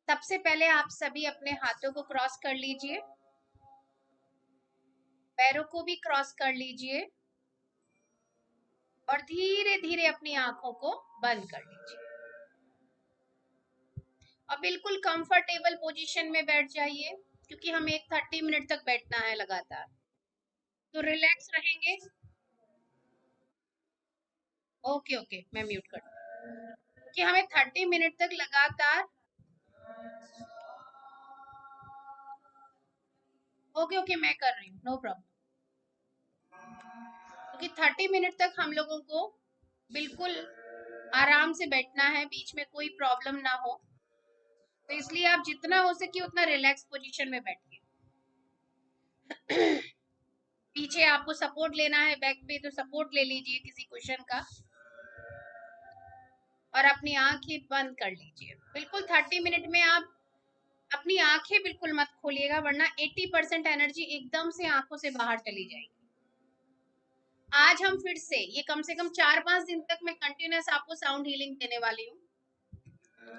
सबसे पहले आप सभी अपने हाथों को क्रॉस कर लीजिए, पैरों को भी क्रॉस कर लीजिए और धीरे धीरे अपनी आंखों को बंद कर लीजिए और बिल्कुल कंफर्टेबल पोजीशन में बैठ जाइए, क्योंकि हमें 30 मिनट तक बैठना है लगातार, तो रिलैक्स रहेंगे। ओके ओके, मैं म्यूट कर दूं कि हमें 30 मिनट तक लगातार। ओके ओके, मैं कर रही हूँ, नो प्रॉब्लम। क्योंकि 30 मिनट तक हम लोगों को बिल्कुल आराम से बैठना है, बीच में कोई प्रॉब्लम ना हो, तो इसलिए आप जितना हो सके उतना रिलैक्स पोजीशन में बैठिए। पीछे आपको सपोर्ट लेना है बैक पे, तो सपोर्ट ले लीजिए किसी क्वेश्चन का और अपनी आंखें बंद कर लीजिए। बिल्कुल 30 मिनट में आप अपनी आंखें बिल्कुल मत खोलिएगा, वरना 80% एनर्जी एकदम से आंखों से बाहर चली जाएगी। आज हम फिर से ये कम से कम 4-5 दिन तक मैं कंटिन्यूस आपको साउंड हीलिंग देने वाली हूँ,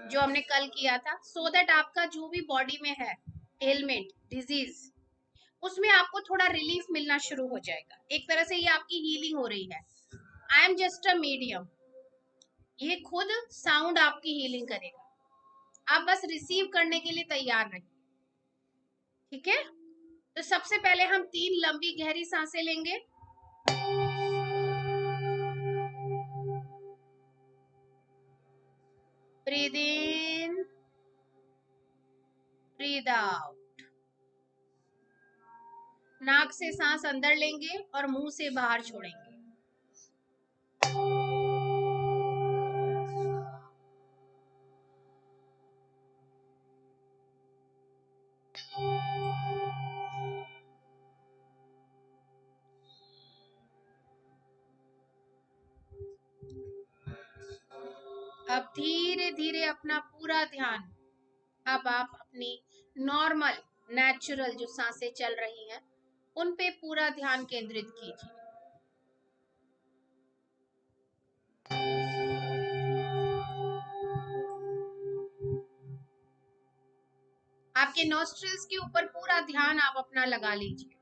जो हमने कल किया था, सो दैट आपका जो भी बॉडी में है एलिमेंट डिजीज, उसमें आपको थोड़ा रिलीफ मिलना शुरू हो जाएगा। एक तरह से ये आपकी हीलिंग हो रही है। I am just a medium, ये खुद साउंड आपकी हीलिंग करेगा, आप बस रिसीव करने के लिए तैयार रहिए, ठीक है। तो सबसे पहले हम 3 लंबी गहरी सांसें लेंगे। Breathe in, breathe out. नाक से सांस अंदर लेंगे और मुंह से बाहर छोड़ेंगे। अब धीरे धीरे अपना पूरा ध्यान, अब आप अपनी नॉर्मल नेचुरल जो सांसें चल रही हैं उन पे पूरा ध्यान केंद्रित कीजिए। आपके नॉस्ट्रिल्स के ऊपर पूरा ध्यान आप अपना लगा लीजिए।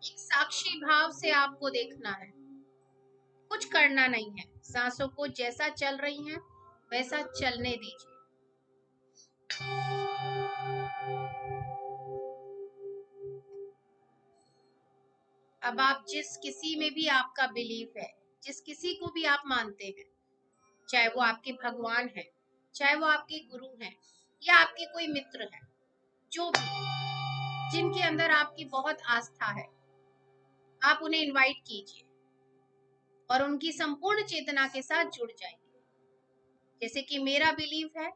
एक साक्षी भाव से आपको देखना है, कुछ करना नहीं है, सांसों को जैसा चल रही हैं वैसा चलने दीजिए। अब आप जिस किसी में भी आपका बिलीफ है, जिस किसी को भी आप मानते हैं, चाहे वो आपके भगवान है, चाहे वो आपके गुरु हैं या आपके कोई मित्र हैं, जो भी जिनके अंदर आपकी बहुत आस्था है, आप उन्हें इनवाइट कीजिए और उनकी संपूर्ण चेतना के साथ जुड़ जाइए। जैसे कि मेरा बिलीफ है,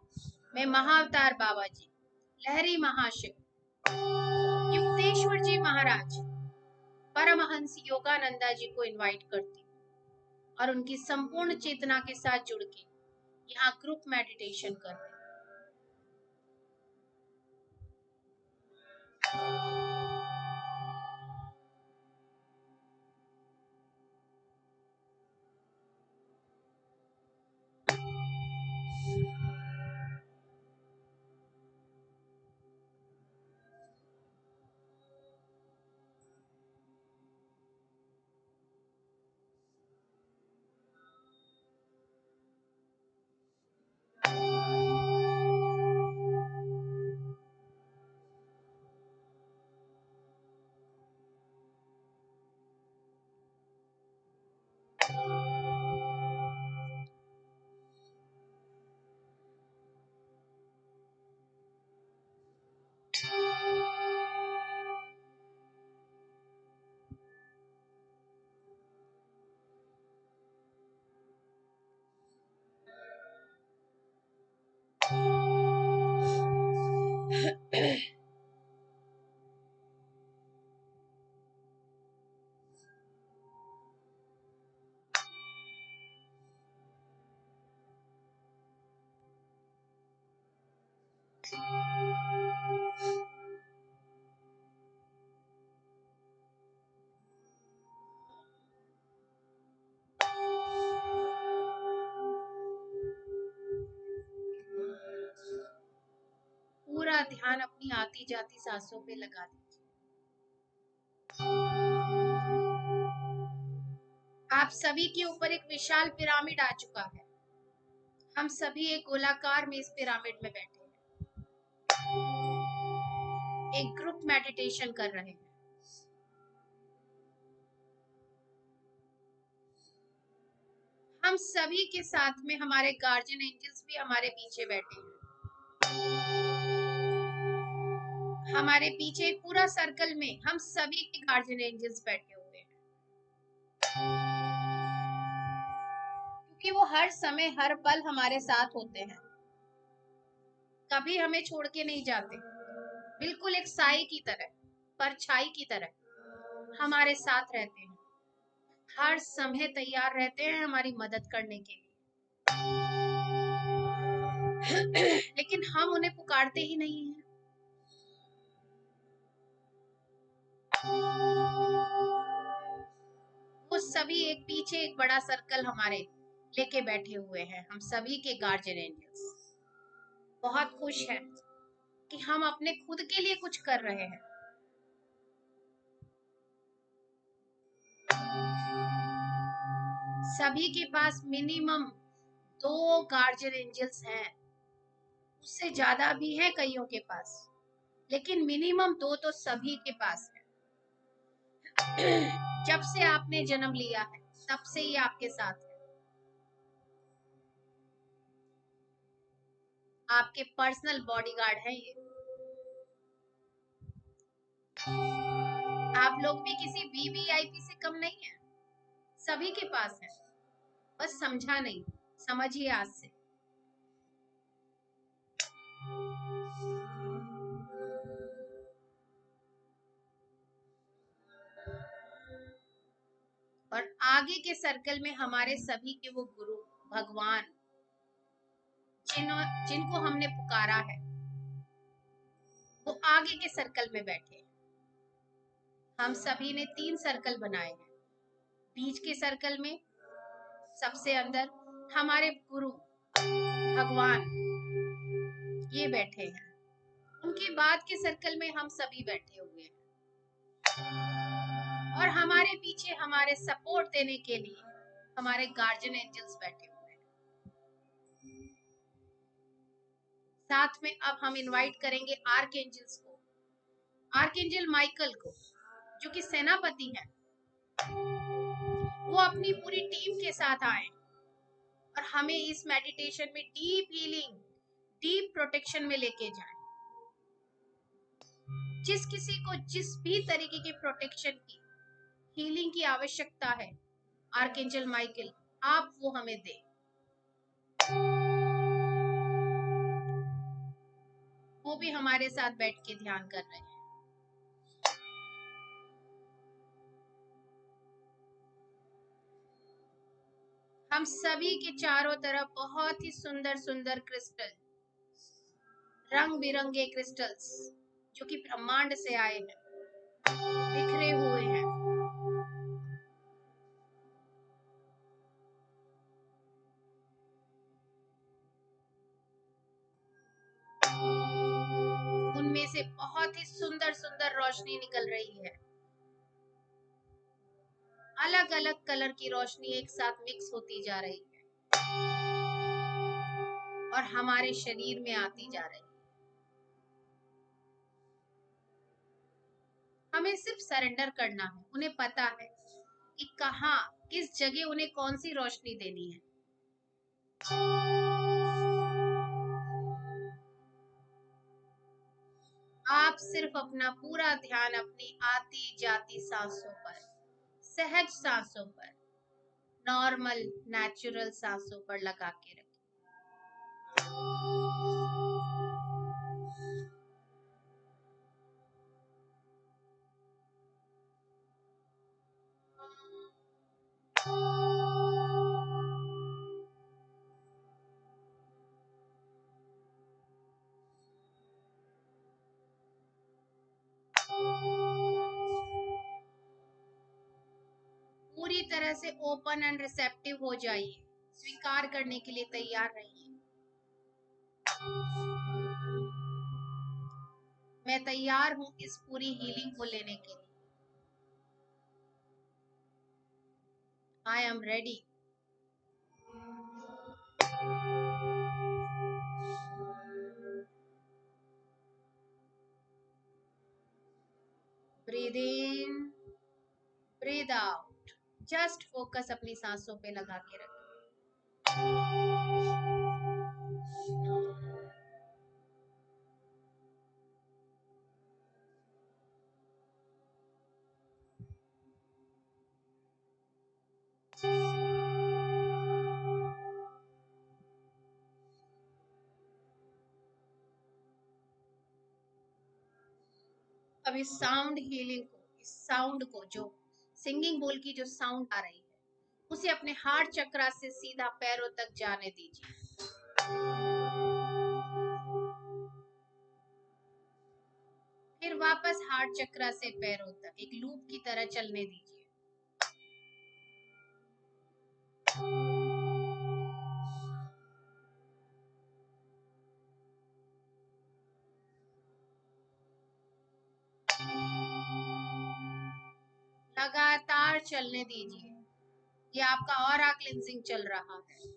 मैं महाअवतार बाबा जी, लहरी महाशिव, युक्तेश्वर जी महाराज, परमहंस योगानंदा जी को इनवाइट करती हूँ और उनकी संपूर्ण चेतना के साथ जुड़ के यहाँ ग्रुप मेडिटेशन कर रहे हैं। ध्यान अपनी आती जाती सांसों पे लगा दीजिए। आप सभी के ऊपर एक विशाल पिरामिड आ चुका है। हम सभी एक गोलाकार में इस पिरामिड में बैठे हैं, एक ग्रुप मेडिटेशन कर रहे हैं। हम सभी के साथ में हमारे गार्जियन एंजल्स भी हमारे पीछे बैठे हैं। हमारे पीछे पूरा सर्कल में हम सभी के गार्जियन एंजल्स बैठे हुए हैं, क्योंकि वो हर समय हर पल हमारे साथ होते हैं, कभी हमें छोड़ के नहीं जाते। बिल्कुल एक साई की तरह, परछाई की तरह हमारे साथ रहते हैं, हर समय तैयार रहते हैं हमारी मदद करने के लिए। लेकिन हम उन्हें पुकारते ही नहीं हैं। वो सभी एक पीछे एक बड़ा सर्कल हमारे लेके बैठे हुए हैं, हम सभी के गार्जियन एंजल्स। बहुत खुश है कि हम अपने खुद के लिए कुछ कर रहे हैं। सभी के पास मिनिमम 2 गार्जियन एंजल्स हैं, उससे ज्यादा भी है कईयों के पास, लेकिन मिनिमम 2 तो सभी के पास है। जब से आपने जन्म लिया है तब से ही आपके साथ है। आपके पर्सनल बॉडीगार्ड है ये। आप लोग भी किसी वीवीआईपी से कम नहीं है, सभी के पास है, बस समझा नहीं। समझिए आज से। और आगे के सर्कल में हमारे सभी के वो गुरु भगवान जिनको हमने पुकारा है, वो आगे के सर्कल में बैठे। हम सभी ने 3 सर्कल बनाए हैं। बीच के सर्कल में सबसे अंदर हमारे गुरु भगवान ये बैठे हैं। उनके बाद के सर्कल में हम सभी बैठे हुए हैं, और हमारे पीछे हमारे सपोर्ट देने के लिए हमारे गार्जियन एंजल्स बैठे हुए हैं। साथ में अब हम इनवाइट करेंगे आर्क एंजल्स को, आर्कएंजल माइकल को, जो कि सेनापति हैं। वो अपनी पूरी टीम के साथ आए और हमें इस मेडिटेशन में डीप हीलिंग, डीप प्रोटेक्शन में लेके जाए। जिस किसी को जिस भी तरीके की प्रोटेक्शन की, हीलिंग की आवश्यकता है, आर्कएंजल माइकल आप वो हमें दे। वो भी हमारे साथ बैठ के ध्यान कर रहे हैं। हम सभी के चारों तरफ बहुत ही सुंदर सुंदर क्रिस्टल, रंग बिरंगे क्रिस्टल्स जो कि ब्रह्मांड से आए हैं, बिखरे हुए हैं। उनमें से बहुत ही सुंदर सुंदर रोशनी निकल रही है। अलग अलग कलर की रोशनी एक साथ मिक्स होती जा रही है और हमारे शरीर में आती जा रही है। हमें सिर्फ सरेंडर करना है। उन्हें पता है कि कहाँ, किस जगह उन्हें कौन सी रोशनी देनी है। आप सिर्फ अपना पूरा ध्यान अपनी आती जाती सांसों पर, सहज सांसों पर, नॉर्मल नेचुरल सांसों पर लगा के रखें। पूरी तरह से ओपन एंड रिसेप्टिव हो जाइए, स्वीकार करने के लिए तैयार रहिए। मैं तैयार हूं इस पूरी हीलिंग को लेने के लिए। आई am ready. Breathe in, breathe out. Just focus अपनी सांसों पे लगा के रखें। अब इस साउंड हीलिंग को, इस साउंड को, जो सिंगिंग बोल की जो साउंड आ रही है, उसे अपने हार्ट चक्रा से सीधा पैरों तक जाने दीजिए। फिर वापस हार्ट चक्रा से पैरों तक एक लूप की तरह चलने दीजिए। लगातार चलने दीजिए। ये आपका ऑरा क्लींजिंग चल रहा है।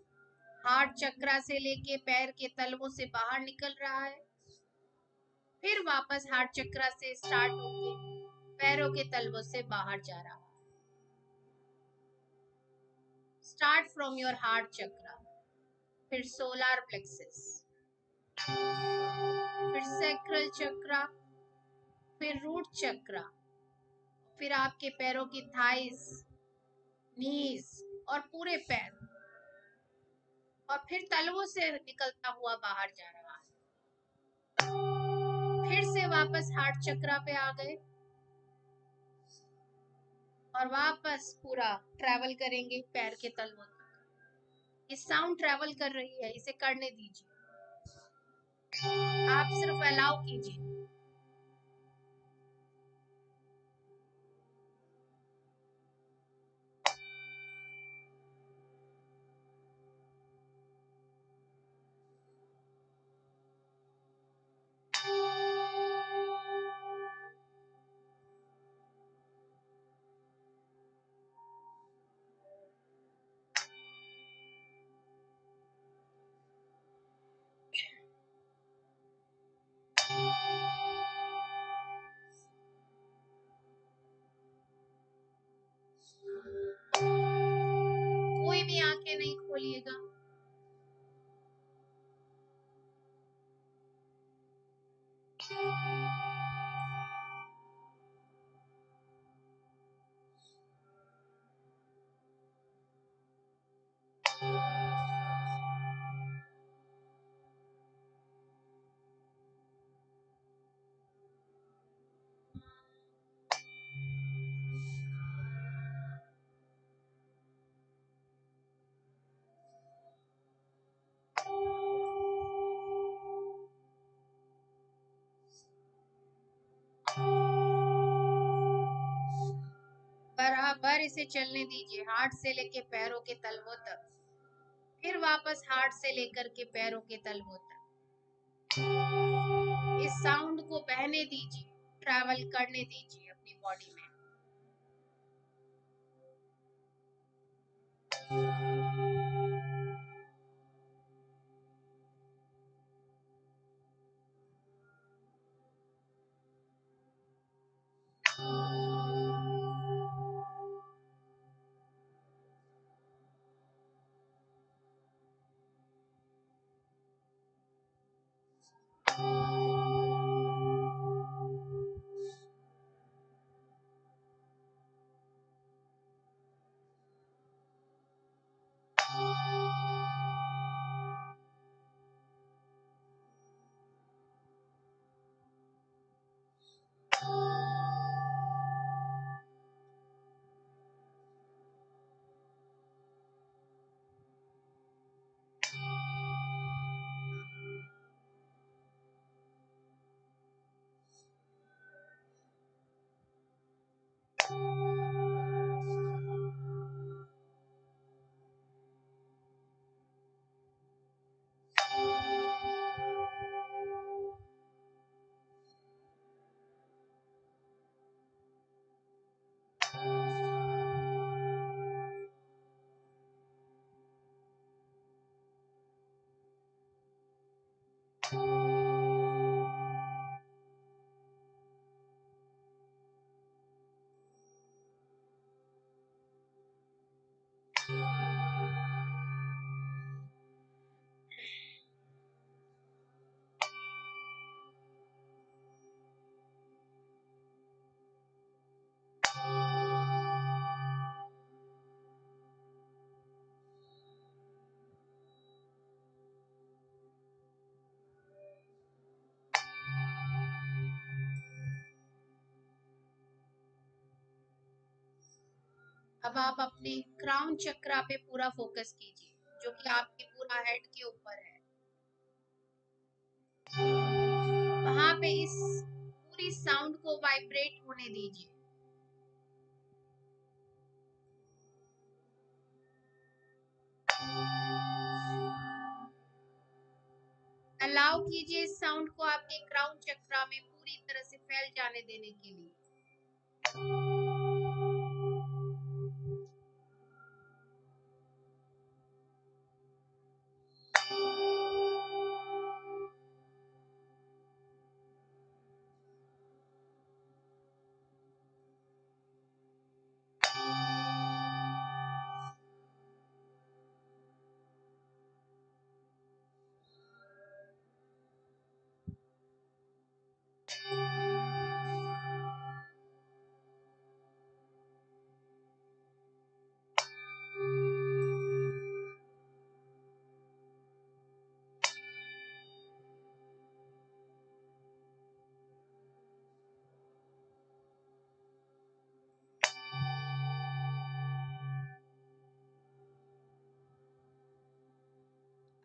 हार्ट चक्रा से लेके पैर के तलवों से बाहर निकल रहा है, फिर वापस हार्ट चक्रा से स्टार्ट होके पैरों के तलवों से बाहर जा रहा है। स्टार्ट फ्रॉम योर हार्ट चक्रा, फिर सोलार प्लेक्सस, फिर सैक्रल चक्रा, फिर रूट चक्रा, फिर आपके पैरों की थाइस, नीज और पूरे पैर, और फिर तलवों से निकलता हुआ बाहर जा रहा है। फिर से वापस हार्ट चक्रा पे आ गए और वापस पूरा ट्रैवल करेंगे पैर के तलवों तक। ये साउंड ट्रैवल कर रही है, इसे करने दीजिए। आप सिर्फ अलाउ कीजिए। कोई भी आंखें नहीं खोलिएगा। बराबर इसे चलने दीजिए, हार्ट से लेके पैरों के तलवों तक, फिर वापस हार्ट से लेकर के पैरों के तलवों तक। इस साउंड को बहने दीजिए, ट्रैवल करने दीजिए अपनी बॉडी में। अब आप अपने क्राउन चक्रा पे पूरा फोकस कीजिए, जो कि आपके पूरा हेड के ऊपर है। वहां पे इस पूरी साउंड को वाइब्रेट होने दीजिए। अलाउ कीजिए इस साउंड को आपके क्राउन चक्रा में पूरी तरह से फैल जाने देने के लिए।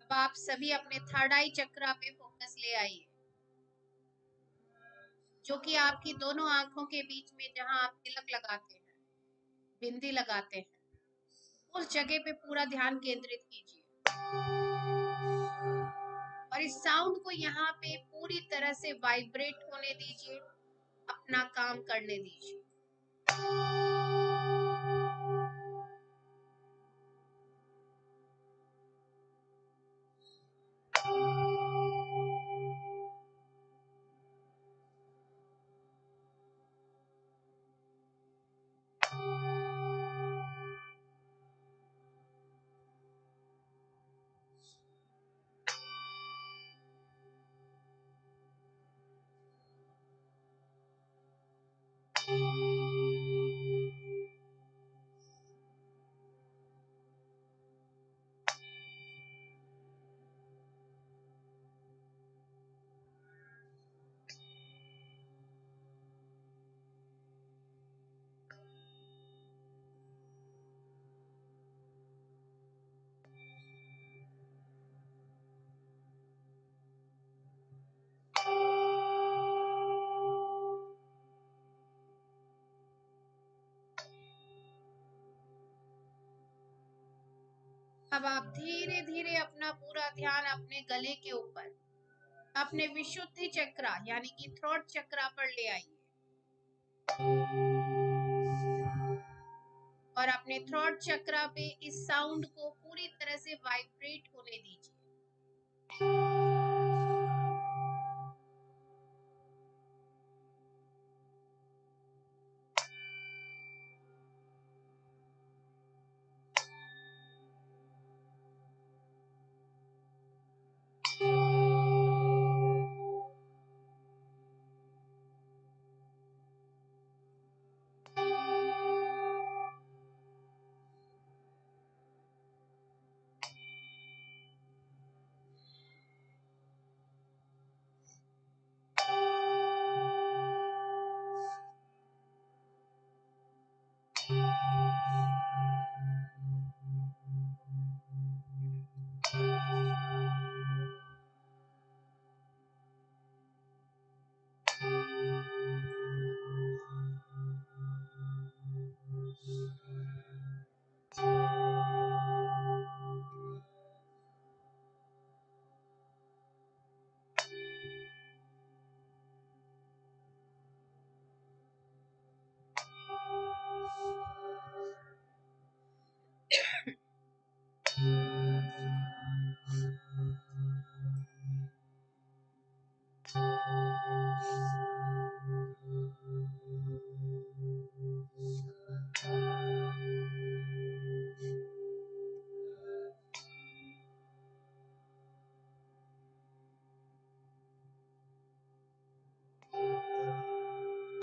अब आप सभी अपने थर्ड आई चक्रा पे फोकस ले आइए, जो कि आपकी दोनों आंखों के बीच में जहां आप तिलक लगाते हैं, बिंदी लगाते हैं, उस जगह पे पूरा ध्यान केंद्रित कीजिए और इस साउंड को यहाँ पे पूरी तरह से वाइब्रेट होने दीजिए, अपना काम करने दीजिए। अब आप धीरे धीरे अपना पूरा ध्यान अपने गले के ऊपर, अपने विशुद्धि चक्रा यानी कि थ्रोट चक्रा पर ले आइए और अपने थ्रोट चक्रा पे इस साउंड को पूरी तरह से वाइब्रेट होने दीजिए।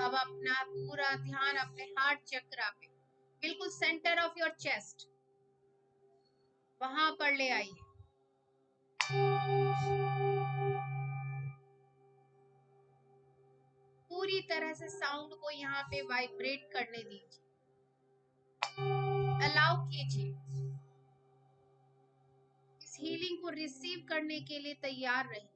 अब अपना पूरा ध्यान अपने हार्ट चक्रा पे, बिल्कुल सेंटर ऑफ योर चेस्ट, वहां पर ले आइए। पूरी तरह से साउंड को यहाँ पे वाइब्रेट करने दीजिए। अलाउ कीजिए, इस हीलिंग को रिसीव करने के लिए तैयार रहिए।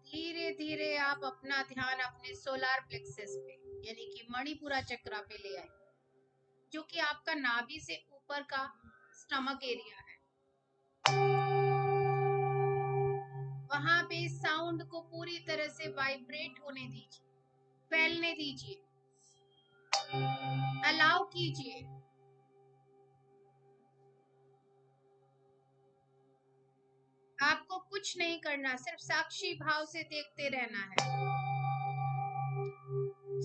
धीरे धीरे आप अपना ध्यान अपने सोलर प्लेक्सस पे यानी कि मणिपुरा चक्रा पे ले आए, जो कि आपका नाभि से ऊपर का स्टमक एरिया है। वहां पे साउंड को पूरी तरह से वाइब्रेट होने दीजिए, फैलने दीजिए, अलाउ कीजिए। आपको कुछ नहीं करना, सिर्फ साक्षी भाव से देखते रहना है।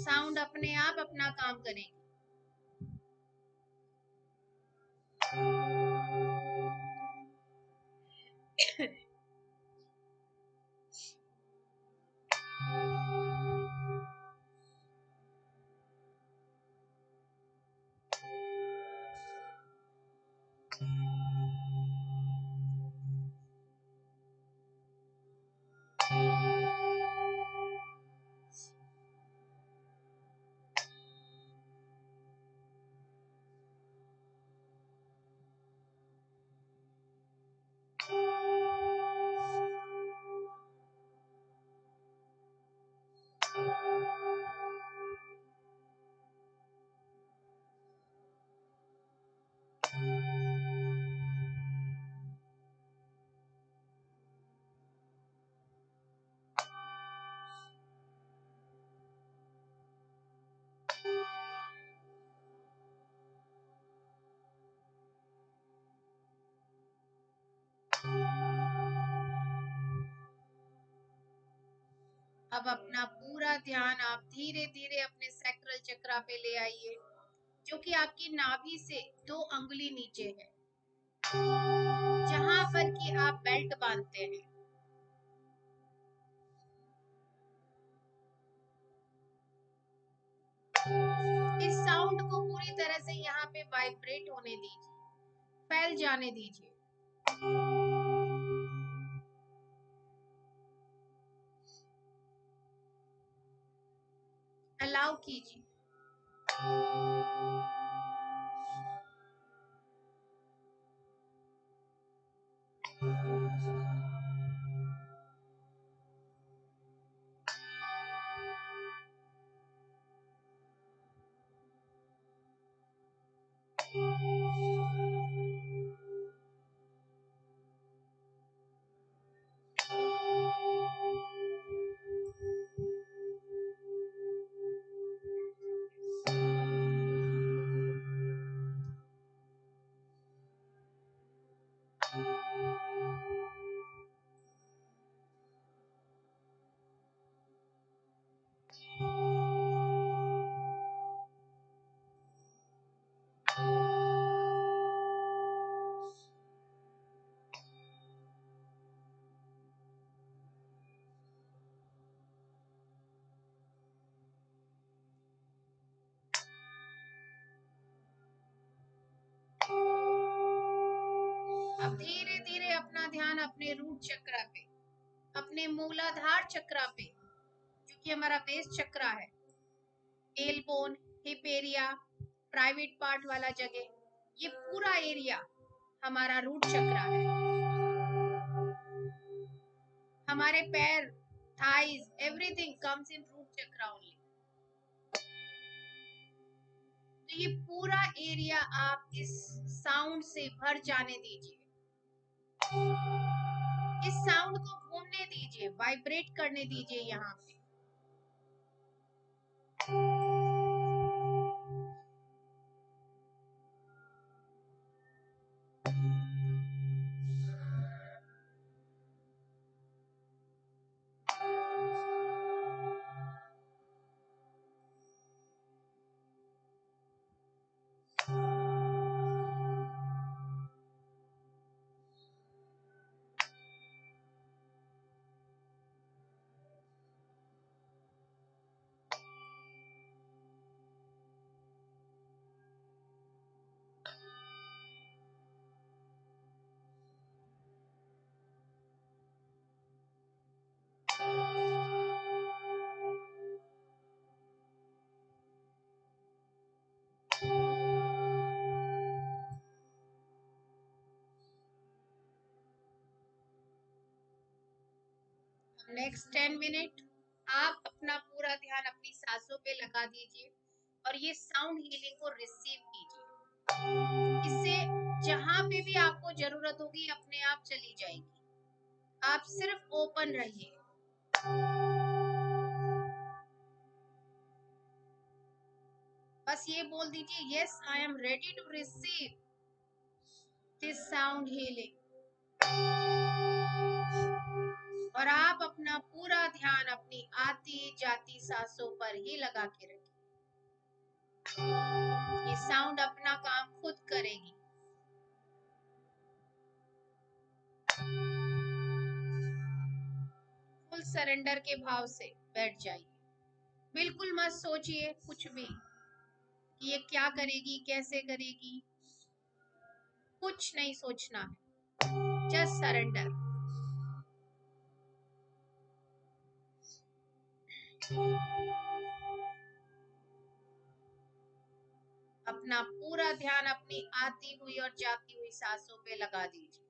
साउंड अपने आप अपना काम करेंगे। अब अपना पूरा ध्यान आप धीरे धीरे अपने सैक्रल चक्रा पे ले आइए, जो कि आपकी नाभि से 2 अंगुली नीचे है, जहां पर कि आप बेल्ट बांधते हैं। इस साउंड को पूरी तरह से यहाँ पे वाइब्रेट होने दीजिए, फैल जाने दीजिए। अलाउ कीजिए। धीरे धीरे अपना ध्यान अपने रूट चक्र पे, अपने मूलाधार चक्र पे, जो कि हमारा बेस चक्र है, tail bone, hip area, private part वाला जगह, ये पूरा एरिया हमारा रूट चक्र है। हमारे पैर, thighs, everything comes in root chakra only. तो ये पूरा एरिया आप इस साउंड से भर जाने दीजिए, इस साउंड को घूमने दीजिए, वाइब्रेट करने दीजिए यहाँ पे। नेक्स्ट 10 मिनट आप अपना पूरा ध्यान अपनी सांसों पे लगा दीजिए और ये साउंड हीलिंग को रिसीव कीजिए। इससे जहां पे भी आपको जरूरत होगी अपने आप चली जाएगी। आप सिर्फ ओपन रहिए। बस ये बोल दीजिए, yes I am ready to receive this sound healing. और आप अपना पूरा ध्यान अपनी आती जाती सांसों पर ही लगा के रखिए। ये साउंड अपना काम खुद करेगी। फुल सरेंडर के भाव से बैठ जाइए। बिल्कुल मत सोचिए कुछ भी कि ये क्या करेगी, कैसे करेगी, कुछ नहीं सोचना है, जस्ट सरेंडर। अपना पूरा ध्यान अपनी आती हुई और जाती हुई सांसों पे लगा दीजिए।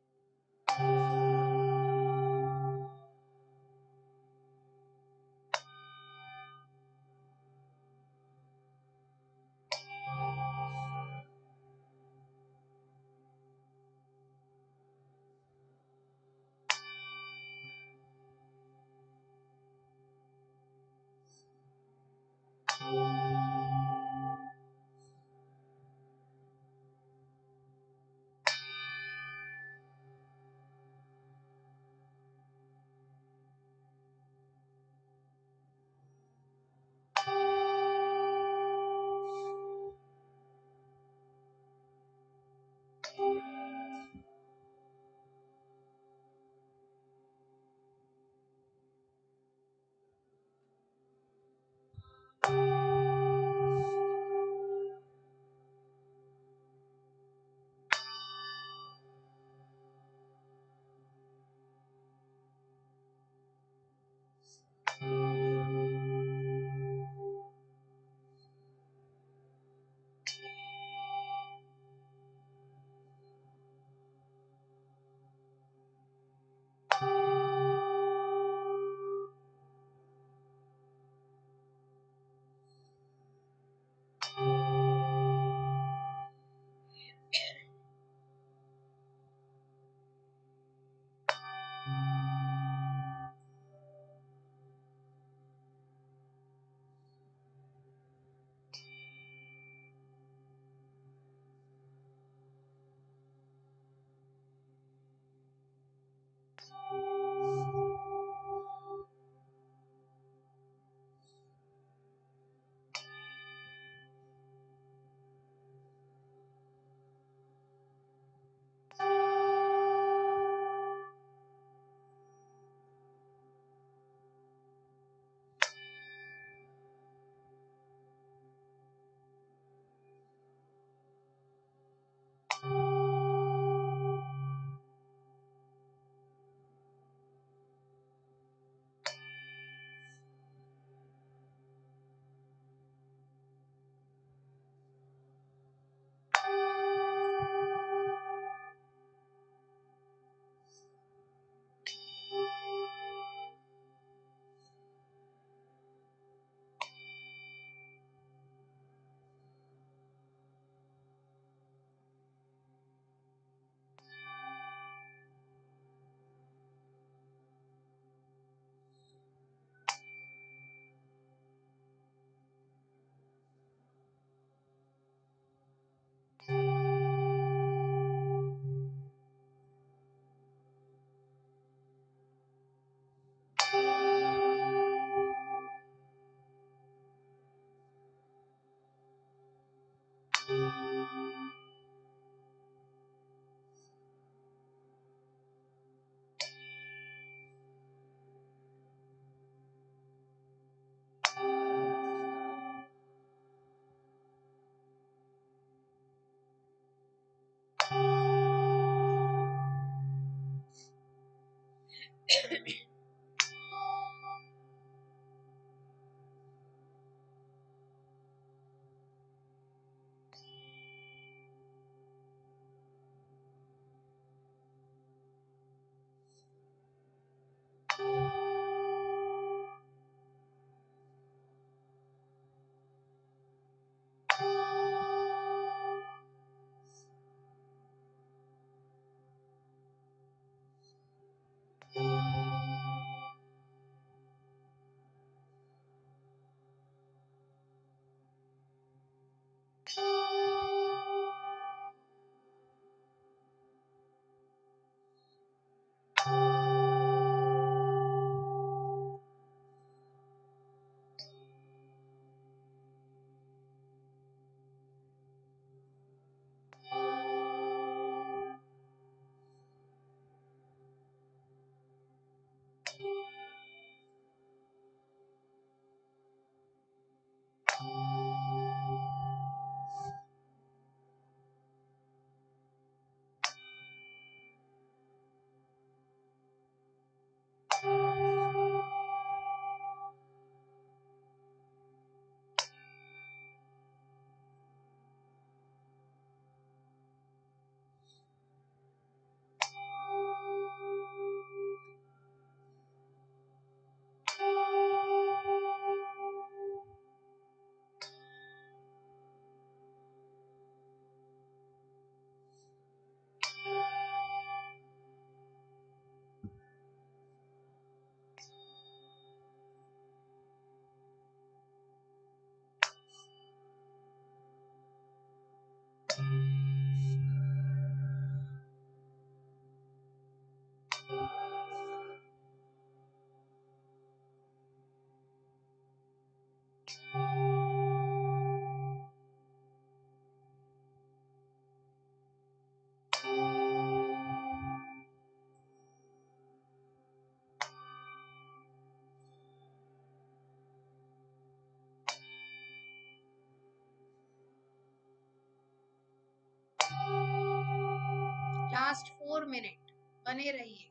लास्ट 4 मिनट बने रहिए,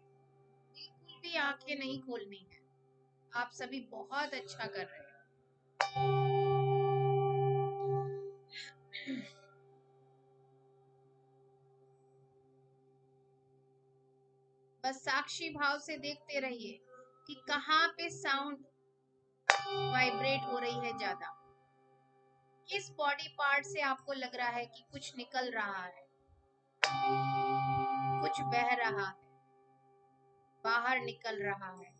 बिल्कुल भी आंखें नहीं खोलनी है। आप सभी बहुत अच्छा कर रहे हैं। बस साक्षी भाव से देखते रहिए कि कहाँ पे साउंड वाइब्रेट हो रही है ज्यादा, किस बॉडी पार्ट से आपको लग रहा है कि कुछ निकल रहा है, कुछ बह रहा है, बाहर निकल रहा है।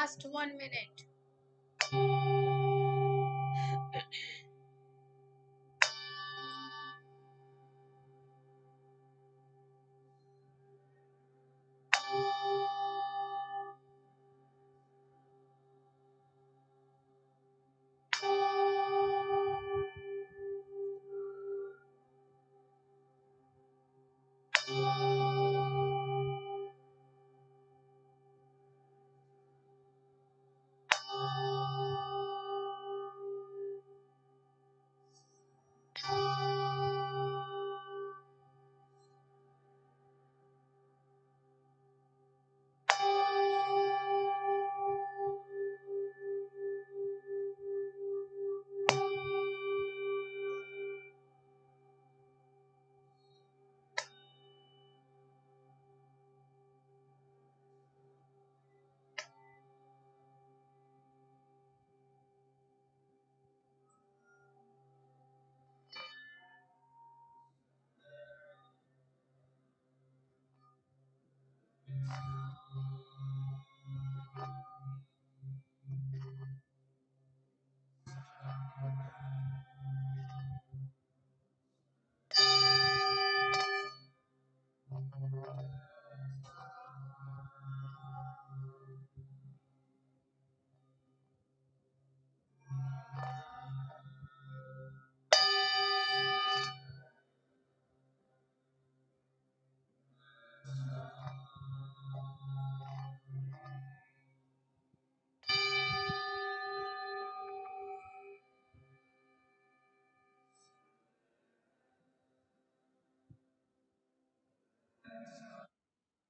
Last 1 minute.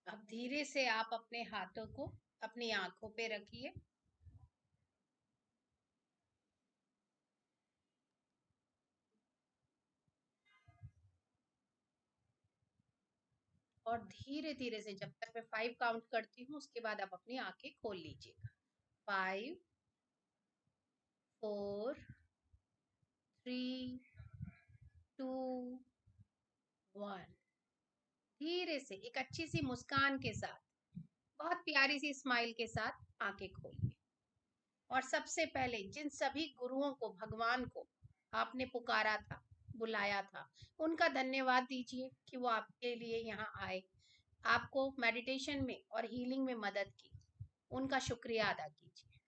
अब धीरे से आप अपने हाथों को अपनी आंखों पे रखिए और धीरे धीरे से जब तक मैं 5 काउंट करती हूँ उसके बाद आप अपनी आंखें खोल लीजिएगा। 5, 4, 3, 2, 1। धीरे से एक अच्छी सी मुस्कान के साथ, बहुत प्यारी सी स्माइल के साथ आंखें खोलिए। और सबसे पहले जिन सभी गुरुओं को, भगवान को आपने पुकारा था, बुलाया था, उनका धन्यवाद दीजिए कि वो आपके लिए यहाँ आए, आपको मेडिटेशन में और हीलिंग में मदद की। उनका शुक्रिया अदा कीजिए।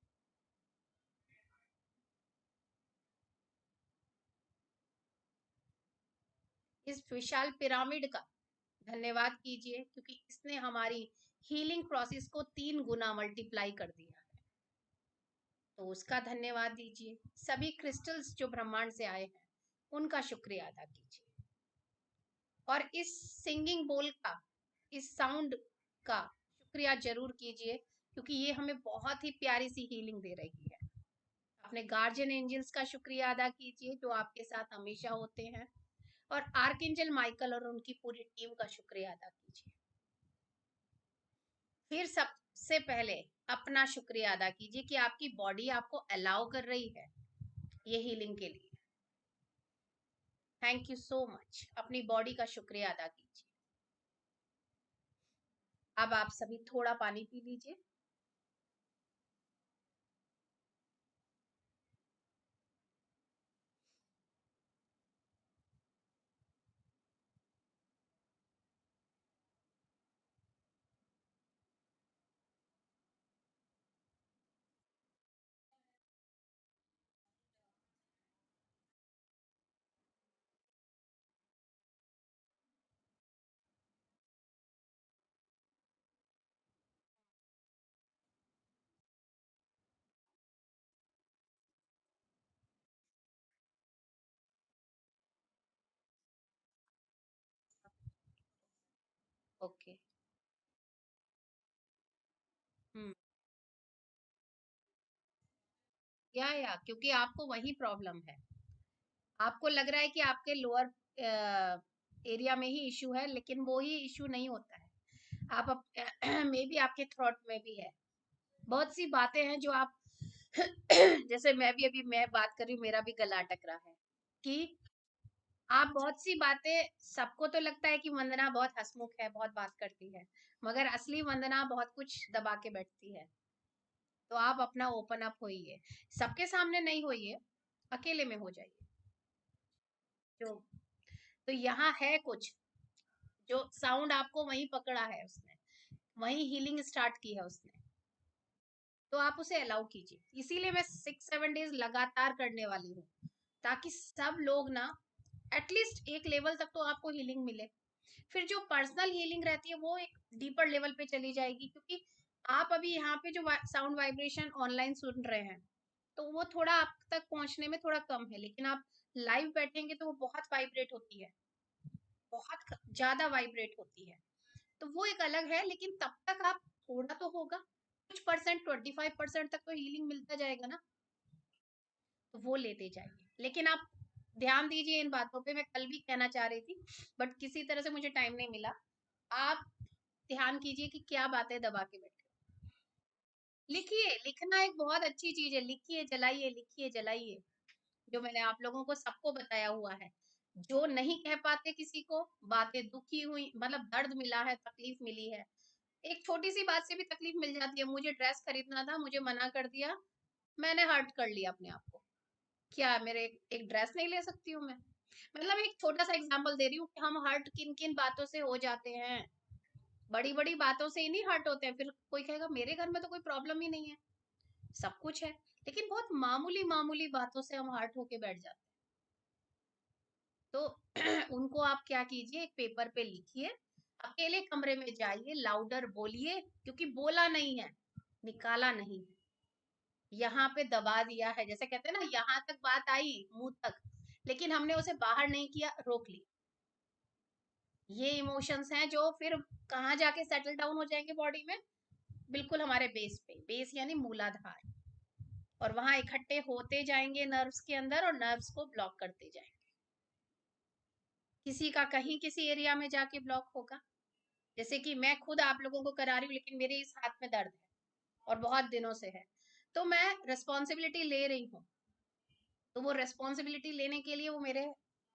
इस विशाल पिरामिड का धन्यवाद कीजिए क्योंकि इसने हमारी हीलिंग प्रोसेस को 3 गुना मल्टीप्लाई कर दिया है, तो उसका धन्यवाद दीजिए। सभी क्रिस्टल्स जो ब्रह्मांड से आए हैं उनका शुक्रिया अदा कीजिए। और इस सिंगिंग बोल का, इस साउंड का शुक्रिया जरूर कीजिए क्योंकि ये हमें बहुत ही प्यारी सी हीलिंग दे रही है। अपने गार्जियन एंजल्स का शुक्रिया अदा कीजिए जो आपके साथ हमेशा होते हैं। और आर्कएंजल माइकल और उनकी पूरी टीम का शुक्रिया अदा कीजिए। फिर सबसे पहले अपना शुक्रिया अदा कीजिए कि आपकी बॉडी आपको अलाउ कर रही है ये हीलिंग के लिए। Thank you so much. अपनी बॉडी का शुक्रिया अदा कीजिए। अब आप सभी थोड़ा पानी पी लीजिए। ओके। हम्म। या क्योंकि आपको वही प्रॉब्लम है। आपको लग रहा है कि आपके लोअर एरिया में ही इशू है, लेकिन वो ही इशू नहीं होता है। आप मे बी आपके थ्रोट में भी है। बहुत सी बातें हैं जो आप जैसे मैं भी अभी मैं बात कर रही हूँ, मेरा भी गला अटक रहा है कि आप बहुत सी बातें, सबको तो लगता है कि वंदना बहुत हंसमुख है, बहुत बात करती है, मगर असली वंदना बहुत कुछ दबा के बैठती है। तो आप अपना ओपन अप होइए, सबके सामने नहीं होइए, अकेले में हो जाइए। जो तो यहाँ है कुछ जो साउंड आपको वहीं पकड़ा है उसने, वहीं हीलिंग स्टार्ट की है उसने, तो आप उसे अलाउ कीजिए। इसीलिए मैं 6-7 डेज लगातार करने वाली हूँ, ताकि सब लोग ना एटलीस्ट एक लेवल तक तो आपको हीलिंग मिले। फिर जो पर्सनल हीलिंग रहती है वो एक डीपर लेवल पे चली जाएगी, क्योंकि आप अभी यहाँ पे जो साउंड वाइब्रेशन ऑनलाइन सुन रहे हैं तो वो थोड़ा आप तक पहुंचने में थोड़ा कम है, लेकिन आप लाइव बैठेंगे तो वो बहुत वाइब्रेट होती है, बहुत ज्यादा वाइब्रेट होती है। तो वो एक अलग है, लेकिन तब तक आप थोड़ा तो होगा, कुछ परसेंट 25% तक तो हीलिंग मिलता जाएगा ना, तो वो लेते जाइए। लेकिन आप ध्यान दीजिए इन बातों पे, मैं कल भी कहना चाह रही थी बट किसी तरह से मुझे टाइम नहीं मिला। आप ध्यान कीजिए कि क्या बातें दबा के बैठे। लिखिए, लिखना एक बहुत अच्छी चीज है, लिखिए जलाइए, लिखिए जलाइए, जो मैंने आप लोगों को सबको बताया हुआ है। जो नहीं कह पाते किसी को बातें, दुखी हुई मतलब दर्द मिला है, तकलीफ मिली है, एक छोटी सी बात से भी तकलीफ मिल जाती है। मुझे ड्रेस खरीदना था, मुझे मना कर दिया, मैंने हर्ट कर लिया अपने आप को, क्या मेरे एक ड्रेस नहीं ले सकती हूँ मैं? मतलब एक छोटा सा एग्जांपल दे रही हूँ कि हम हर्ट किन किन बातों से हो जाते हैं। बड़ी बड़ी बातों से ही नहीं हर्ट होते हैं, फिर कोई कहेगा मेरे घर में तो कोई प्रॉब्लम ही नहीं है, सब कुछ है, लेकिन बहुत मामूली मामूली बातों से हम हर्ट होके बैठ जाते हैं। तो उनको आप क्या कीजिए, एक पेपर पे लिखिए, अकेले कमरे में जाइए, लाउडर बोलिए, क्योंकि बोला नहीं है, निकाला नहीं है, यहाँ पे दबा दिया है, जैसे कहते हैं ना, यहाँ तक बात आई मुंह तक, लेकिन हमने उसे बाहर नहीं किया, रोक लिया। ये इमोशंस हैं जो फिर कहाँ जाके सेटल डाउन हो जाएंगे बॉडी में, बिल्कुल हमारे बेस पे, बेस यानी मूलाधार, और वहां इकट्ठे होते जाएंगे नर्व्स के अंदर और नर्व्स को ब्लॉक करते जाएंगे। किसी का कहीं किसी एरिया में जाके ब्लॉक होगा, जैसे कि मैं खुद आप लोगों को करा रही हूँ, लेकिन मेरे इस हाथ में दर्द है और बहुत दिनों से है, तो मैं रिस्पॉन्सिबिलिटी ले रही हूँ, तो वो रिस्पॉन्सिबिलिटी लेने के लिए वो मेरे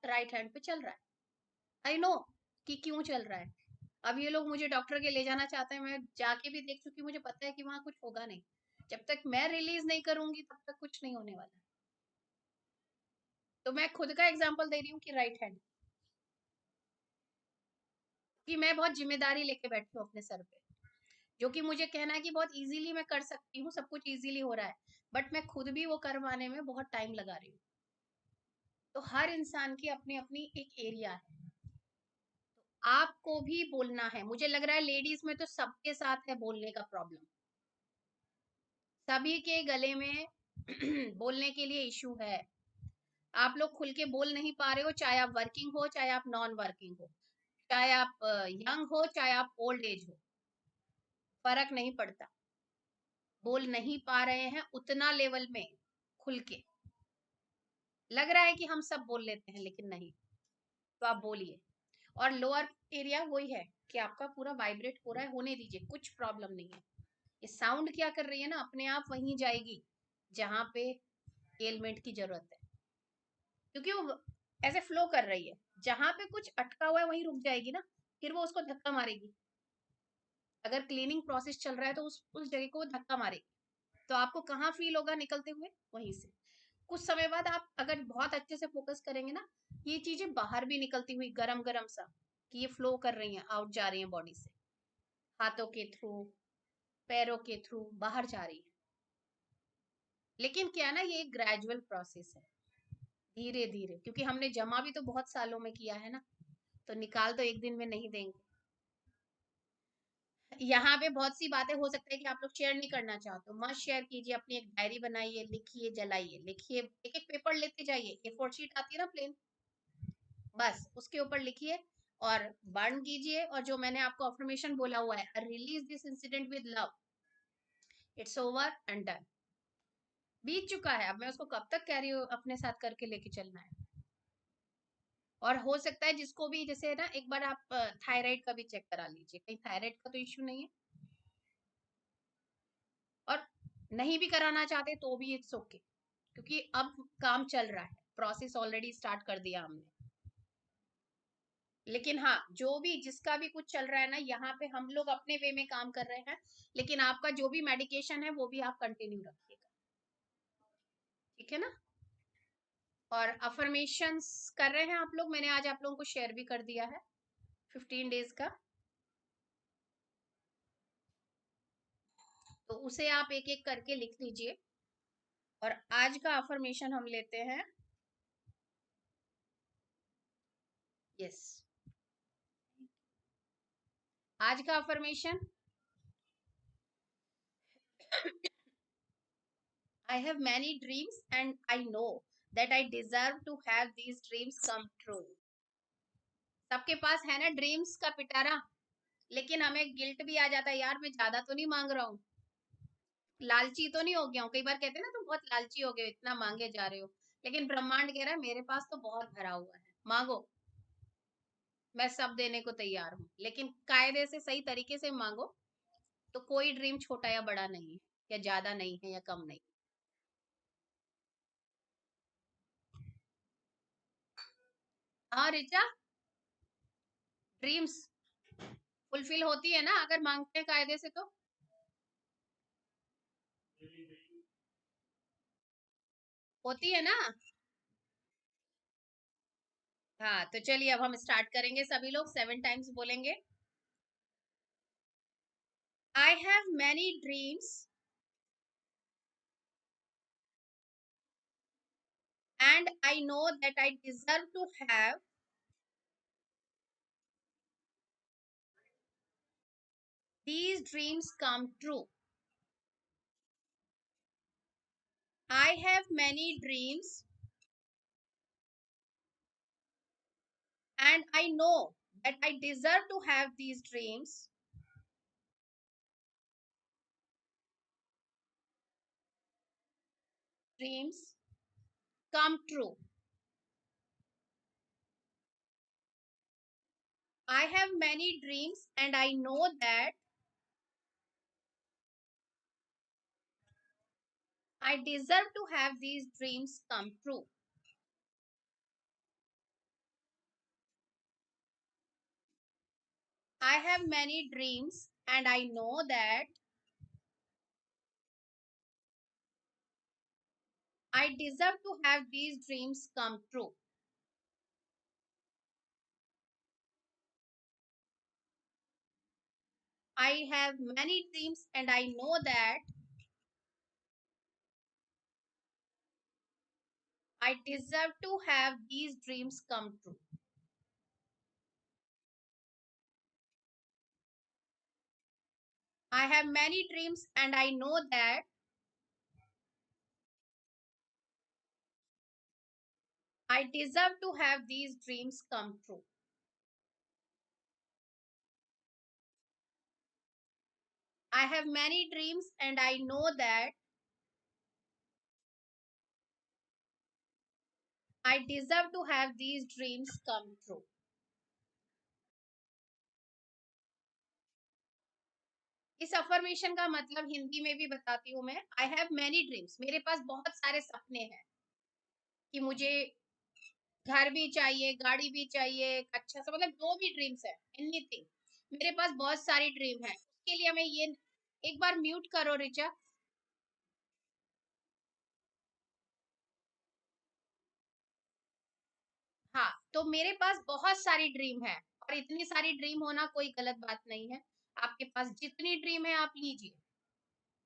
राइट हैंड पे चल रहा है। आई नो कि क्यों चल रहा है। अब ये लोग मुझे डॉक्टर के ले जाना चाहते हैं, मैं जाके भी देख चुकी, मुझे पता है कि वहां कुछ होगा नहीं, जब तक मैं रिलीज नहीं करूंगी तब तक कुछ नहीं होने वाला। तो मैं खुद का एग्जाम्पल दे रही हूँ कि राइट हैंड, कि मैं बहुत जिम्मेदारी लेके बैठी हूँ अपने सर पे, जो कि मुझे कहना है कि बहुत इजीली मैं कर सकती हूँ, सब कुछ इजीली हो रहा है, बट मैं खुद भी वो करवाने में बहुत टाइम लगा रही हूँ। तो हर इंसान की अपनी अपनी एक एरिया है, आपको भी बोलना है। मुझे लग रहा है लेडीज में तो सबके साथ है बोलने का प्रॉब्लम, सभी के गले में बोलने के लिए इशू है। आप लोग खुल के बोल नहीं पा रहे हो, चाहे आप वर्किंग हो चाहे आप नॉन वर्किंग हो, चाहे आप यंग हो चाहे आप ओल्ड एज हो, फर्क नहीं पड़ता, बोल नहीं पा रहे हैं उतना लेवल में खुल के। लग रहा है कि हम सब बोल लेते हैं, लेकिन नहीं, तो आप बोलिए। और लोअर एरिया वही है कि आपका पूरा वाइब्रेट हो रहा है, होने दीजिए, कुछ प्रॉब्लम नहीं है। ये साउंड क्या कर रही है ना, अपने आप वहीं जाएगी जहां पे एलमेंट की जरूरत है, क्योंकि वो ऐसे फ्लो कर रही है, जहां पे कुछ अटका हुआ है वहीं रुक जाएगी ना, फिर वो उसको धक्का मारेगी। अगर क्लीनिंग प्रोसेस चल रहा है तो उस जगह को धक्का मारेगी, तो आपको कहाँ फील होगा निकलते हुए, वहीं से। कुछ समय बाद आप अगर बहुत अच्छे से फोकस करेंगे ना, ये चीजें बाहर भी निकलती हुई गरम गरम सा, कि ये फ्लो कर रही हैं, आउट जा रही हैं बॉडी से, हाथों के थ्रू, पैरों के थ्रू बाहर जा रही है। लेकिन क्या है ना, ये एक ग्रेजुअल प्रोसेस है, धीरे धीरे, क्योंकि हमने जमा भी तो बहुत सालों में किया है ना, तो निकाल तो एक दिन में नहीं देंगे। यहाँ पे बहुत सी बातें हो सकता है कि आप लोग शेयर नहीं करना चाहते हो, मत शेयर कीजिए, अपनी एक डायरी बनाइए, लिखिए जलाइए, लिखिए, एक एक पेपर लेते जाइए, A4 शीट आती है ना प्लेन, बस उसके ऊपर लिखिए और बर्न कीजिए। और जो मैंने आपको अफर्मेशन बोला हुआ है, release this incident with love, it's over and done, बीत चुका है, अब मैं उसको कब तक कैरी अपने साथ करके लेके चलना है। और हो सकता है जिसको भी, जैसे ना, एक बार आप थायराइड का भी चेक करा लीजिए, कहीं थायराइड का तो इश्यू नहीं है, और नहीं भी कराना चाहते तो भी इट्स ओके, क्योंकि अब काम चल रहा है, प्रोसेस ऑलरेडी स्टार्ट कर दिया हमने। लेकिन हाँ, जो भी जिसका भी कुछ चल रहा है ना, यहाँ पे हम लोग अपने वे में काम कर रहे हैं, लेकिन आपका जो भी मेडिकेशन है वो भी आप कंटिन्यू रखिएगा, ठीक है ना। और अफर्मेशंस कर रहे हैं आप लोग, मैंने आज आप लोगों को शेयर भी कर दिया है 15 डेज का, तो उसे आप एक एक करके लिख लीजिए। और आज का अफर्मेशन हम लेते हैं, यस, आज का affirmation, I have many dreams and I know that I deserve to have these dreams come true. सबके पास है ना ड्रीम्स का पिटारा, लेकिन हमें गिल्ट भी आ जाता है, यार मैं ज्यादा तो नहीं मांग रहा हूँ, लालची तो नहीं हो गया हूँ। कई बार कहते हैं ना तुम बहुत लालची हो गए, इतना मांगे जा रहे हो, लेकिन ब्रह्मांड कह रहा है मेरे पास तो बहुत भरा हुआ है, मांगो, मैं सब देने को तैयार हूँ, लेकिन कायदे से सही तरीके से मांगो। तो कोई ड्रीम छोटा या बड़ा नहीं है, या ज्यादा नहीं है या कम नहीं। हाँ रिचा, ड्रीम्स फुलफिल होती है ना अगर मांगते हैं कायदे से, तो होती है ना। हाँ तो चलिए अब हम स्टार्ट करेंगे, सभी लोग 7 टाइम्स बोलेंगे। I have many dreams and I know that I deserve to have these dreams come true. I have many dreams and I know that I deserve to have these dreams come true. I have many dreams and I know that I deserve to have these dreams come true. I have many dreams and I know that I deserve to have these dreams come true. I have many dreams and I know that I deserve to have these dreams come true. I have many dreams and I know that I deserve to have these dreams come true. I have many dreams and I know that I deserve to have these dreams come true. इस affirmation का मतलब हिंदी में भी बताती हूँ मैं। आई have many dreams, मेरे पास बहुत सारे सपने हैं कि मुझे घर भी चाहिए, गाड़ी भी चाहिए, एक अच्छा सा, मतलब जो भी ड्रीम्स है, एनीथिंग, मेरे पास बहुत सारी ड्रीम है। उसके लिए हमें ये, एक बार म्यूट करो रिचा। हाँ, तो मेरे पास बहुत सारी ड्रीम है, और इतनी सारी ड्रीम होना कोई गलत बात नहीं है। आपके पास जितनी ड्रीम है आप लीजिए,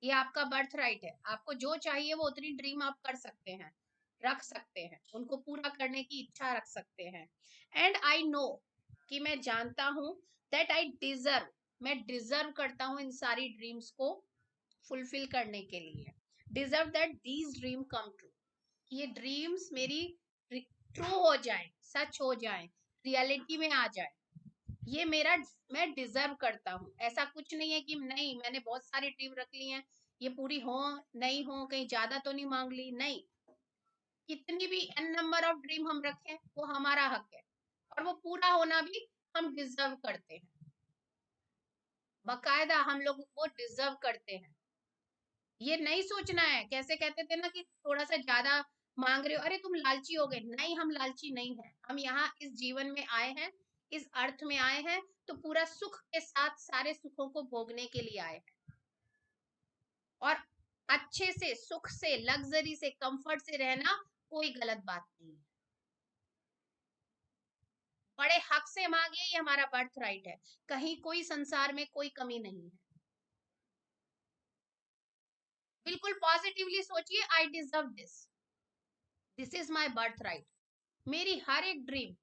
ये आपका बर्थ राइट है, आपको जो चाहिए वो उतनी ड्रीम आप कर सकते हैं, रख सकते हैं, उनको पूरा करने की इच्छा रख सकते हैं। एंड आई नो, कि मैं जानता हूँ, दैट आई डिजर्व, मैं डिजर्व करता हूँ इन सारी ड्रीम्स को फुलफिल करने के लिए। Deserve that these dream come true, ये ड्रीम्स मेरी ट्रू हो जाए, सच हो जाए, रियलिटी में आ जाए, ये मेरा, मैं डिजर्व करता हूँ। ऐसा कुछ नहीं है कि नहीं मैंने बहुत सारी ड्रीम रख ली हैं, ये पूरी हो नहीं हो, कहीं ज्यादा तो नहीं मांग ली, नहीं, कितनी भी एन नंबर ऑफ ड्रीम हम रखें वो हमारा हक है, और वो पूरा होना भी हम डिजर्व करते हैं, बकायदा हम लोग वो डिजर्व करते हैं। ये नहीं सोचना है, कैसे कहते थे ना कि थोड़ा सा ज्यादा मांग रहे हो, अरे तुम लालची हो गए, नहीं हम लालची नहीं है, हम यहाँ इस जीवन में आए हैं इस अर्थ में आए हैं तो पूरा सुख के साथ सारे सुखों को भोगने के लिए आए हैं, और अच्छे से, सुख से, लग्जरी से, कंफर्ट से रहना कोई गलत बात नहीं है। बड़े हक से मांगे, ये हमारा बर्थ राइट है, कहीं कोई संसार में कोई कमी नहीं है। बिल्कुल पॉजिटिवली सोचिए, I deserve this, this is my birth right. मेरी हर एक ड्रीम,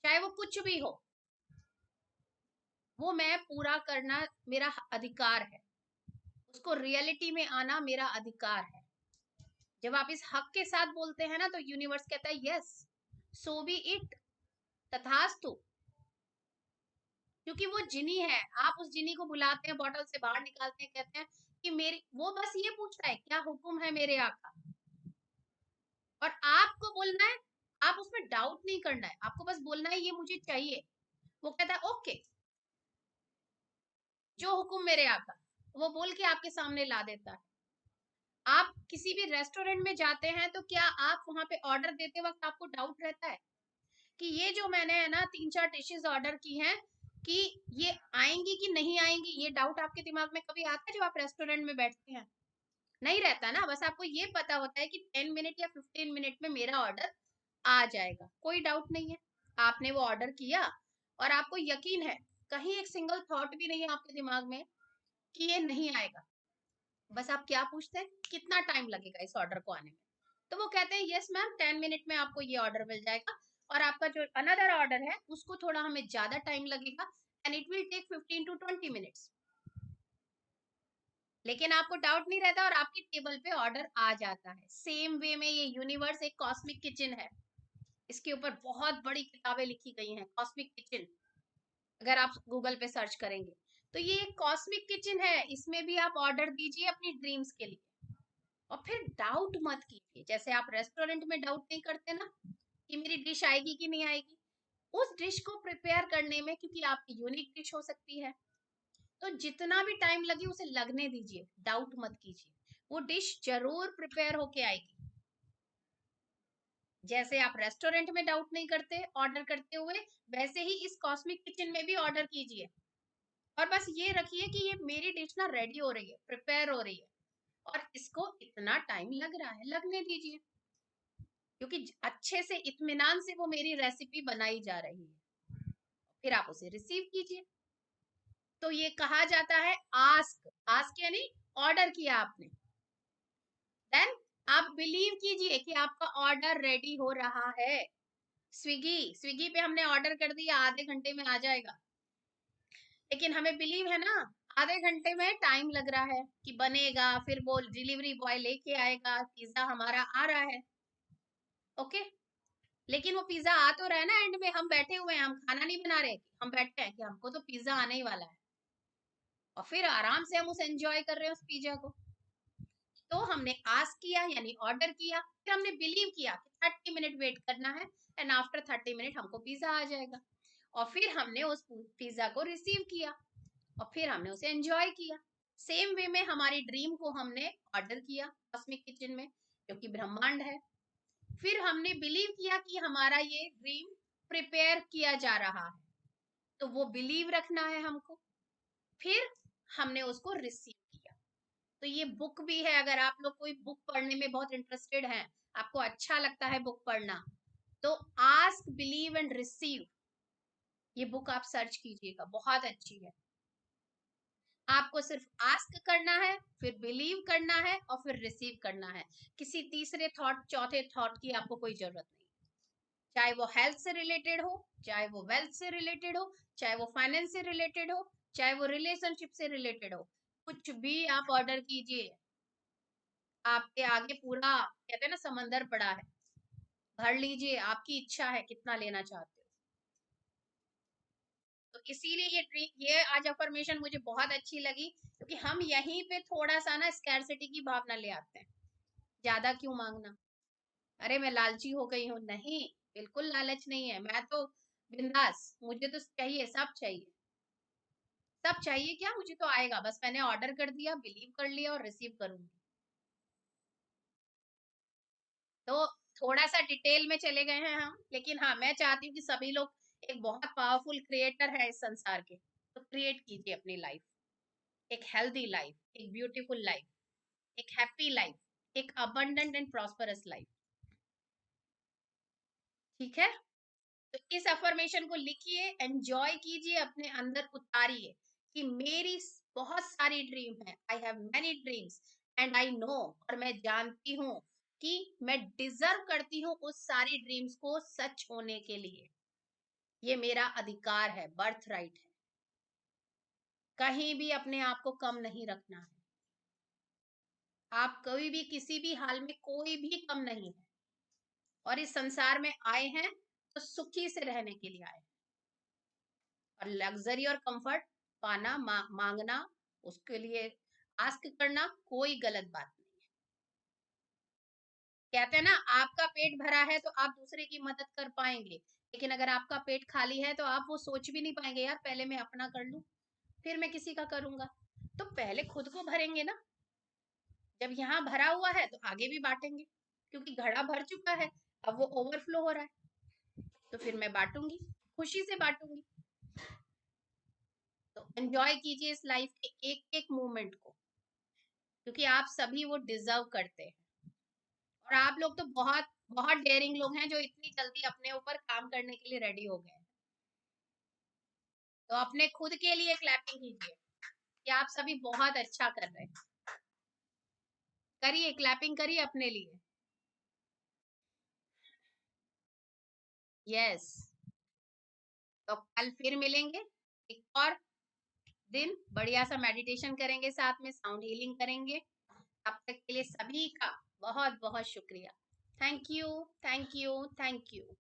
चाहे वो कुछ भी हो, वो मैं पूरा करना मेरा अधिकार है, उसको रियलिटी में आना मेरा अधिकार है। जब आप इस हक के साथ बोलते हैं ना, तो यूनिवर्स कहता है यस, सो बी इट, तथास्तु। क्योंकि वो जिनी है, आप उस जिनी को बुलाते हैं, बॉटल से बाहर निकालते हैं, कहते हैं कि मेरी, वो बस ये पूछता है क्या हुक्म है मेरे आका, और आपको बोलना है, आप उसमें डाउट नहीं करना है, आपको बस बोलना है ये मुझे चाहिए। वो कहता है ओके, जो हुक्म मेरे आका, वो बोल के आपके सामने ला देता है। आप किसी भी रेस्टोरेंट में जाते हैं तो क्या आप वहां पे ऑर्डर देते वक्त आपको डाउट रहता है कि ये जो मैंने है ना 3-4 डिशेस ऑर्डर की हैं कि ये आएंगी कि नहीं आएंगी? ये डाउट आपके दिमाग में कभी आता है जब आप रेस्टोरेंट में बैठते हैं? नहीं रहता ना, बस आपको ये पता होता है कि 10 मिनट या 15 मिनट में मेरा ऑर्डर आ जाएगा, कोई डाउट नहीं है। आपने वो ऑर्डर किया और आपको यकीन है, कहीं एक सिंगल थॉट भी नहीं है आपके दिमाग में कि ये नहीं आएगा। बस आप क्या पूछते हैं, कितना टाइम लगेगा इस ऑर्डर को आने में? तो वो कहते हैं यस मैम, 10 मिनट में आपको ये ऑर्डर मिल जाएगा, और आपका जो अनदर ऑर्डर है उसको थोड़ा हमें ज्यादा टाइम लगेगा, and it will take 15 to 20 minutes. लेकिन आपको डाउट नहीं रहता और आपकी टेबल पे ऑर्डर आ जाता है। सेम वे में ये यूनिवर्स एक कॉस्मिक किचन है, इसके ऊपर बहुत बड़ी किताबें लिखी गई हैं, कॉस्मिक किचन। अगर आप गूगल पे सर्च करेंगे तो ये एक कॉस्मिक किचन है, इसमें भी आप ऑर्डर दीजिए अपनी ड्रीम्स के लिए, और फिर डाउट मत कीजिए। जैसे आप रेस्टोरेंट में डाउट नहीं करते ना कि मेरी डिश आएगी कि नहीं आएगी, उस डिश को प्रिपेयर करने में, क्योंकि आपकी यूनिक डिश हो सकती है, तो जितना भी टाइम लगे उसे लगने दीजिए, डाउट मत कीजिए, वो डिश जरूर प्रिपेयर होके आएगी। जैसे आप रेस्टोरेंट में डाउट नहीं करते ऑर्डर करते हुए, वैसे ही इस कॉस्मिक किचन में भी ऑर्डर कीजिए, और बस ये रखिए कि ये मेरी डिश ना रेडी हो रही है, प्रिपेयर हो रही है, और इसको इतना टाइम लग रहा है, लगने दीजिए, क्योंकि अच्छे से इत्मीनान से वो मेरी रेसिपी बनाई जा रही है, फिर आप उसे रिसीव कीजिए। तो ये कहा जाता है आस्क, आस्क यानी ऑर्डर किया आपने, देन आप बिलीव कीजिए कि आपका ऑर्डर रेडी हो रहा है। स्विगी, स्विगी पे हमने ऑर्डर कर दिया, आधे घंटे में आ जाएगा, लेकिन हमें बिलीव है ना, आधे घंटे में टाइम लग रहा है कि बनेगा, फिर वो डिलीवरी बॉय लेके आएगा, पिज्जा हमारा आ रहा है, ओके। लेकिन वो पिज्जा आ तो रहा है ना, एंड में हम बैठे हुए हैं, हम खाना नहीं बना रहे, हम बैठे हैं कि हमको तो पिज्जा आने ही वाला है, और फिर आराम से हम उसे एंजॉय कर रहे हैं उस पिज्जा को। तो हमने आस्क किया यानी ऑर्डर किया, फिर हमने बिलीव किया कि 30 मिनट वेट करना है, एंड आफ्टर 30 मिनट हमको पिज्जा आ जाएगा, और फिर हमने उस पिज्जा को रिसीव किया, और फिर हमने उसे एंजॉय किया। सेम वे में हमारी ड्रीम को हमने ऑर्डर किया कॉस्मिक किचन में, जो कि ब्रह्मांड है, फिर हमने बिलीव किया कि हमारा ये ड्रीम प्रिपेयर किया जा रहा है, तो वो बिलीव रखना है हमको, फिर हमने उसको रिसीव किया। तो ये बुक भी है, अगर आप लोग कोई बुक पढ़ने में बहुत इंटरेस्टेड हैं, आपको अच्छा लगता है बुक पढ़ना, तो आस्क बिलीव एंड रिसीव, ये बुक आप सर्च कीजिएगा, बहुत अच्छी है। आपको सिर्फ आस्क करना है, फिर बिलीव करना है, और फिर रिसीव करना है, किसी तीसरे थॉट, चौथे थॉट की आपको कोई जरूरत नहीं, चाहे वो हेल्थ से रिलेटेड हो, चाहे वो वेल्थ से रिलेटेड हो, चाहे वो फाइनेंस से रिलेटेड हो, चाहे वो रिलेशनशिप से रिलेटेड हो, कुछ भी आप ऑर्डर कीजिए, आपके आगे पूरा, कहते हैं ना, समंदर पड़ा है, भर लीजिए, आपकी इच्छा है कितना लेना चाहते हो। तो इसीलिए ये आज अफर्मेशन मुझे बहुत अच्छी लगी, क्योंकि हम यहीं पे थोड़ा सा ना स्कैर्सिटी की भावना ले आते हैं, ज्यादा क्यों मांगना, अरे मैं लालची हो गई हूँ, नहीं, बिल्कुल लालच नहीं है, मैं तो बिंदास, मुझे तो चाहिए, सब चाहिए, सब चाहिए, क्या मुझे तो आएगा, बस मैंने ऑर्डर कर दिया, बिलीव कर लिया और रिसीव करूंगी। तो थोड़ा सा डिटेल में चले गए हैं हम, लेकिन हाँ, मैं चाहती हूँ कि सभी लोग एक बहुत पावरफुल क्रिएटर है इस संसार के, तो क्रिएट कीजिए अपनी लाइफ, एक हेल्दी लाइफ, एक ब्यूटीफुल लाइफ, एक हैप्पी लाइफ, एक अबंडेंट एंड प्रॉस्परस लाइफ। ठीक है, तो इस अफर्मेशन को लिखिए, एंजॉय कीजिए, अपने अंदर उतारिए कि मेरी बहुत सारी ड्रीम है, I have many dreams and I no, और मैं जानती हूँ कि मैं डिजर्व करती हूँ उस सारी ड्रीम्स को सच होने के लिए। ये मेरा अधिकार है, बर्थ राइट है। कहीं भी अपने आप को कम नहीं रखना है। आप कभी भी किसी भी हाल में कोई भी कम नहीं है, और इस संसार में आए हैं तो सुखी से रहने के लिए आए हैं, और लग्जरी और कंफर्ट पाना, मांगना, उसके लिए आस्क करना कोई गलत बात नहीं है। कहते हैं ना, आपका पेट भरा है तो आप दूसरे की मदद कर पाएंगे, लेकिन अगर आपका पेट खाली है तो आप वो सोच भी नहीं पाएंगे, यार पहले मैं अपना कर लूं फिर मैं किसी का करूंगा। तो पहले खुद को भरेंगे ना, जब यहाँ भरा हुआ है तो आगे भी बांटेंगे, क्योंकि घड़ा भर चुका है, अब वो ओवरफ्लो हो रहा है, तो फिर मैं बांटूंगी, खुशी से बांटूंगी। तो एंजॉय कीजिए इस लाइफ के एक एक मोमेंट को, क्योंकि आप सभी वो डिजर्व करते हैं। और आप लोग तो बहुत बहुत डेयरिंग लोग हैं, जो इतनी जल्दी अपने ऊपर काम करने के लिए रेडी हो गए हैं। तो अपने खुद के लिए क्लैपिंग कीजिए कि आप सभी बहुत अच्छा कर रहे हैं। करिए, क्लैपिंग करिए अपने लिए। यस, तो कल फिर मिलेंगे एक और दिन, बढ़िया सा मेडिटेशन करेंगे, साथ में साउंड हीलिंग करेंगे। तब तक के लिए सभी का बहुत बहुत शुक्रिया। Thank you, thank you, thank you.